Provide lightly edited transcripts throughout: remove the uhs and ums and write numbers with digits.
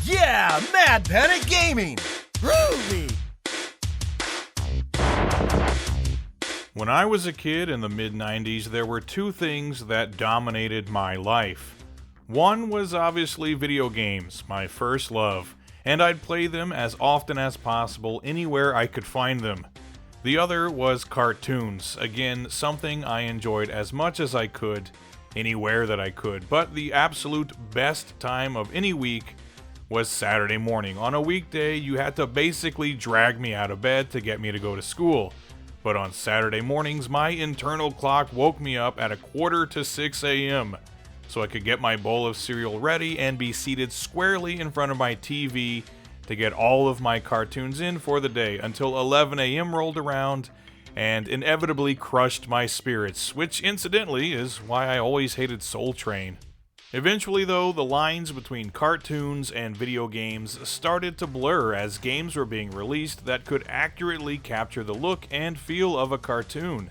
Yeah, Mad Panic Gaming! Groovy! When I was a kid in the mid-90s, there were two things that dominated my life. One was obviously video games, my first love, and I'd play them as often as possible anywhere I could find them. The other was cartoons, again, something I enjoyed as much as I could, anywhere that I could, but the absolute best time of any week was Saturday morning. On a weekday, you had to basically drag me out of bed to get me to go to school. But on Saturday mornings, my internal clock woke me up at 5:45 a.m. so I could get my bowl of cereal ready and be seated squarely in front of my TV to get all of my cartoons in for the day until 11 a.m. rolled around and inevitably crushed my spirits, which incidentally is why I always hated Soul Train. Eventually though, the lines between cartoons and video games started to blur as games were being released that could accurately capture the look and feel of a cartoon,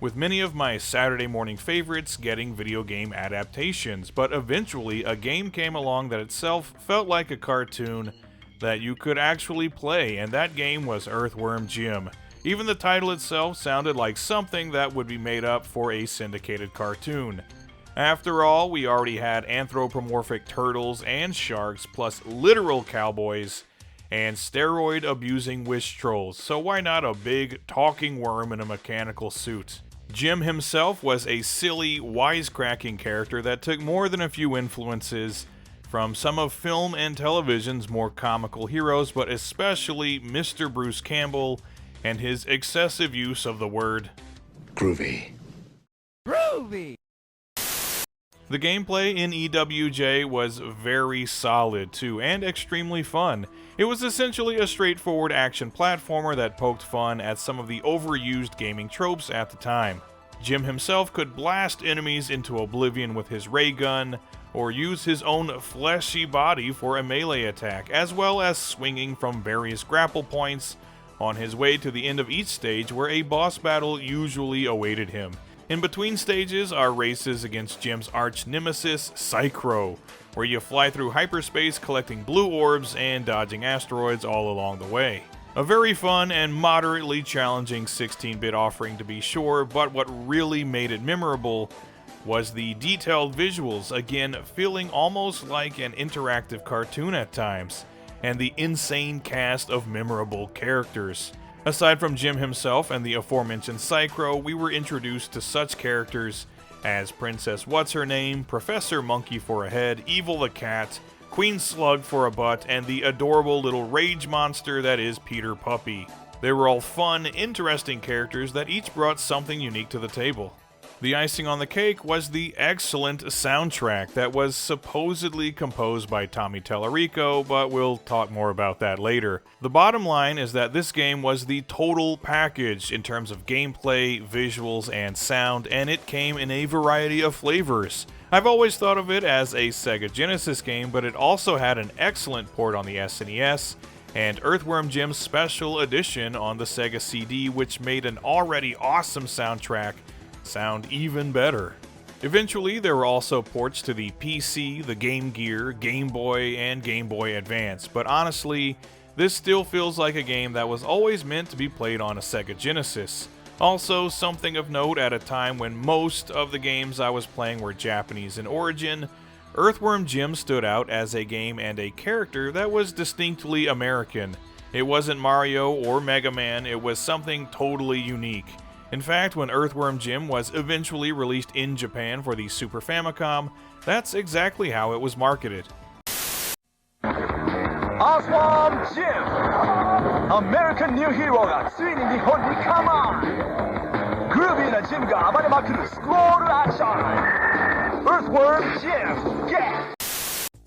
with many of my Saturday morning favorites getting video game adaptations, but eventually a game came along that itself felt like a cartoon that you could actually play, and that game was Earthworm Jim. Even the title itself sounded like something that would be made up for a syndicated cartoon. After all, we already had anthropomorphic turtles and sharks, plus literal cowboys, and steroid-abusing wish trolls, so why not a big, talking worm in a mechanical suit? Jim himself was a silly, wisecracking character that took more than a few influences from some of film and television's more comical heroes, but especially Mr. Bruce Campbell and his excessive use of the word groovy. Groovy! The gameplay in EWJ was very solid too, and extremely fun. It was essentially a straightforward action platformer that poked fun at some of the overused gaming tropes at the time. Jim himself could blast enemies into oblivion with his ray gun, or use his own fleshy body for a melee attack, as well as swinging from various grapple points on his way to the end of each stage where a boss battle usually awaited him. In between stages are races against Jim's arch nemesis, Psychro, where you fly through hyperspace collecting blue orbs and dodging asteroids all along the way. A very fun and moderately challenging 16-bit offering to be sure, but what really made it memorable was the detailed visuals, again feeling almost like an interactive cartoon at times, and the insane cast of memorable characters. Aside from Jim himself and the aforementioned Psychro, we were introduced to such characters as Princess What's-Her-Name, Professor Monkey for a head, Evil the Cat, Queen Slug for a butt, and the adorable little rage monster that is Peter Puppy. They were all fun, interesting characters that each brought something unique to the table. The icing on the cake was the excellent soundtrack that was supposedly composed by Tommy Tallarico, but we'll talk more about that later. The bottom line is that this game was the total package in terms of gameplay, visuals, and sound, and it came in a variety of flavors. I've always thought of it as a Sega Genesis game, but it also had an excellent port on the SNES, and Earthworm Jim Special Edition on the Sega CD, which made an already awesome soundtrack sound even better. Eventually, there were also ports to the PC, the Game Gear, Game Boy, and Game Boy Advance, but honestly, this still feels like a game that was always meant to be played on a Sega Genesis. Also, something of note at a time when most of the games I was playing were Japanese in origin, Earthworm Jim stood out as a game and a character that was distinctly American. It wasn't Mario or Mega Man, it was something totally unique. In fact, when Earthworm Jim was eventually released in Japan for the Super Famicom, that's exactly how it was marketed. Earthworm Jim! American new hero がついに日本にカモン! グルービーなジムが暴れまくるスクロールアクション! Earthworm Jim! Yeah!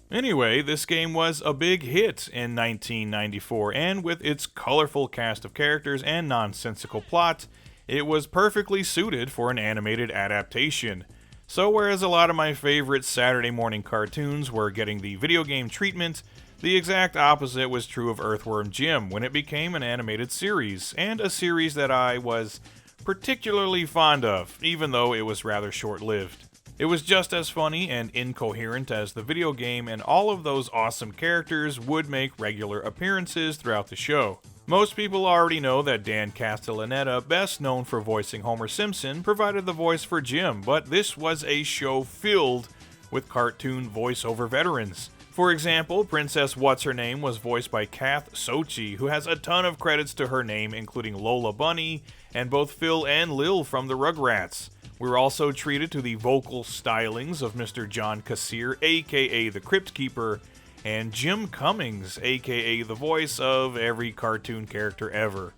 Anyway, this game was a big hit in 1994, and with its colorful cast of characters and nonsensical plot, it was perfectly suited for an animated adaptation. So whereas a lot of my favorite Saturday morning cartoons were getting the video game treatment, the exact opposite was true of Earthworm Jim when it became an animated series, and a series that I was particularly fond of, even though it was rather short-lived. It was just as funny and incoherent as the video game, and all of those awesome characters would make regular appearances throughout the show. Most people already know that Dan Castellaneta, best known for voicing Homer Simpson, provided the voice for Jim, but this was a show filled with cartoon voiceover veterans. For example, Princess What's-Her-Name was voiced by Kath Sochi, who has a ton of credits to her name, including Lola Bunny and both Phil and Lil from the Rugrats. We were also treated to the vocal stylings of Mr. John Kassir, aka the Crypt Keeper, and Jim Cummings, aka the voice of every cartoon character ever.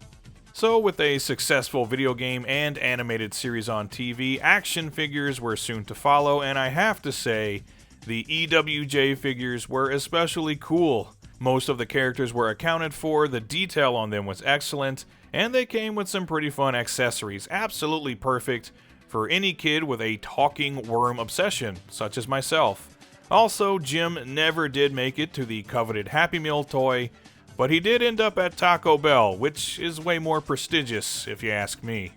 So with a successful video game and animated series on TV, action figures were soon to follow, and I have to say, the EWJ figures were especially cool. Most of the characters were accounted for, the detail on them was excellent, and they came with some pretty fun accessories, absolutely perfect for any kid with a talking worm obsession, such as myself. Also, Jim never did make it to the coveted Happy Meal toy, but he did end up at Taco Bell, which is way more prestigious, if you ask me.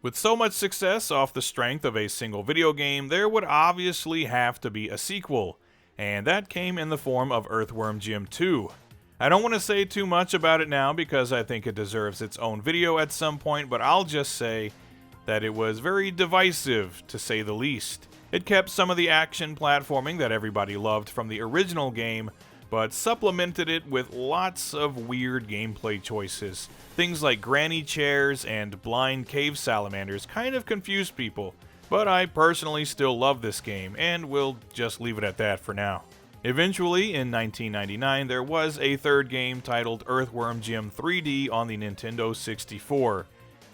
With so much success off the strength of a single video game, there would obviously have to be a sequel, and that came in the form of Earthworm Jim 2. I don't want to say too much about it now because I think it deserves its own video at some point, but I'll just say that it was very divisive, to say the least. It kept some of the action platforming that everybody loved from the original game, but supplemented it with lots of weird gameplay choices. Things like granny chairs and blind cave salamanders kind of confused people, but I personally still love this game, and we'll just leave it at that for now. Eventually, in 1999, there was a third game titled Earthworm Jim 3D on the Nintendo 64,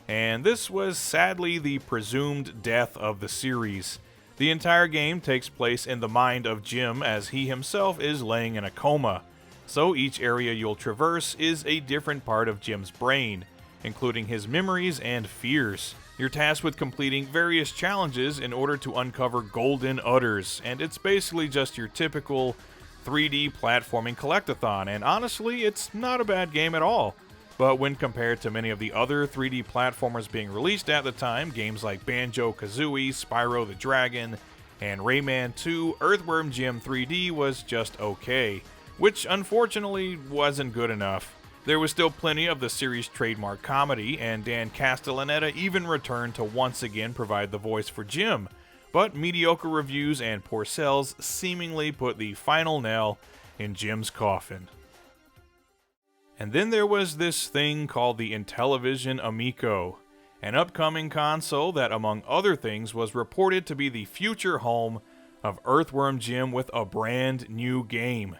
and this was sadly the presumed death of the series. The entire game takes place in the mind of Jim as he himself is laying in a coma, so each area you'll traverse is a different part of Jim's brain, including his memories and fears. You're tasked with completing various challenges in order to uncover golden udders, and it's basically just your typical 3D platforming collectathon, and honestly, it's not a bad game at all. But when compared to many of the other 3D platformers being released at the time, games like Banjo-Kazooie, Spyro the Dragon, and Rayman 2, Earthworm Jim 3D was just okay, which unfortunately wasn't good enough. There was still plenty of the series' trademark comedy, and Dan Castellaneta even returned to once again provide the voice for Jim, but mediocre reviews and poor sales seemingly put the final nail in Jim's coffin. And then there was this thing called the Intellivision Amico, an upcoming console that, among other things, was reported to be the future home of Earthworm Jim with a brand new game.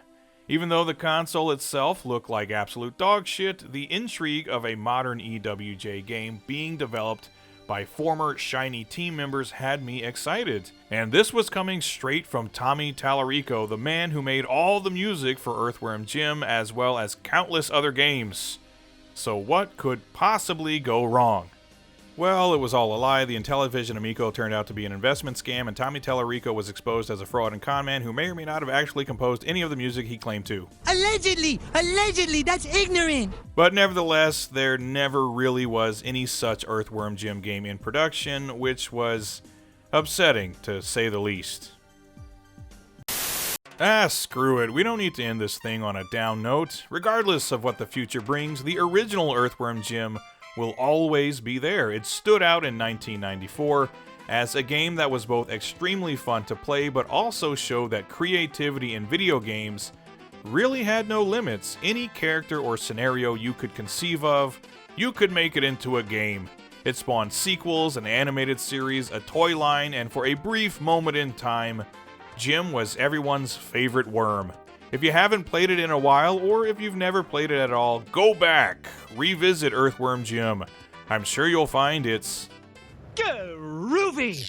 Even though the console itself looked like absolute dog shit, the intrigue of a modern EWJ game being developed by former Shiny team members had me excited. And this was coming straight from Tommy Tallarico, the man who made all the music for Earthworm Jim as well as countless other games. So what could possibly go wrong? Well, it was all a lie. The Intellivision Amico turned out to be an investment scam, and Tommy Tallarico was exposed as a fraud and con man who may or may not have actually composed any of the music he claimed to. Allegedly! Allegedly! That's ignorant! But nevertheless, there never really was any such Earthworm Jim game in production, which was upsetting, to say the least. Screw it. We don't need to end this thing on a down note. Regardless of what the future brings, the original Earthworm Jim will always be there. It stood out in 1994 as a game that was both extremely fun to play but also showed that creativity in video games really had no limits. Any character or scenario you could conceive of, you could make it into a game. It spawned sequels, an animated series, a toy line, and for a brief moment in time, Jim was everyone's favorite worm. If you haven't played it in a while, or if you've never played it at all, go back, revisit Earthworm Jim. I'm sure you'll find it's Groovy!